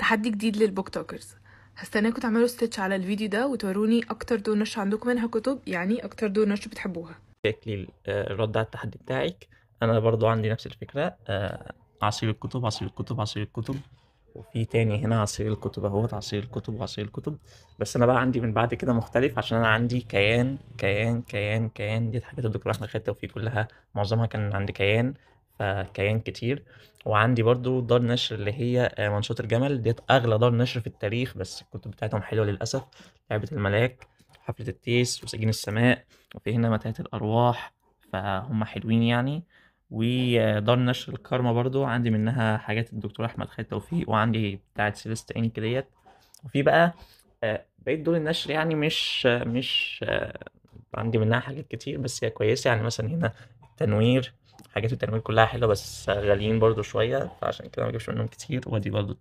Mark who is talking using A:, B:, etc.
A: تحدي جديد للبوك توكرز. هستناكم تعملوا ستيتش على الفيديو ده وتوروني اكتر دور نشر عندكم منها كتب، يعني اكتر دور نشر بتحبوها.
B: شكلي الرد على التحدي بتاعك. انا برضو عندي نفس الفكره، عصير الكتب عصير الكتب عصير الكتب، وفي تاني هنا عصير الكتب اهوت عصير الكتب وعصير الكتب. بس انا بقى عندي من بعد كده مختلف، عشان انا عندي كيان كيان كيان كيان. دي حاجات الدكتور احمد خالد توفيق كلها معظمها كان عندي كيان، فكيان كتير. وعندي برضو دار نشر اللي هي منشور الجمل، ديت اغلى دار نشر في التاريخ، بس الكتب بتاعتهم حلوه للاسف. لعبه الملاك، حفله التيس، وسجين السماء، وفي هنا متاهة الأرواح، فهم حلوين يعني. ودار نشر الكارما برضو عندي منها حاجات الدكتور أحمد خالد توفيق، وعندي بتاعة سيليست إنك ديت. وفي بقى بقيت دور النشر يعني مش عندي منها حاجات كتير، بس هي كويسة. يعني مثلا هنا التنوير، حاجات التنوير كلها حلوة، بس غاليين برضو شوية، فعشان كده مجيبش منهم كتير. ودي برضو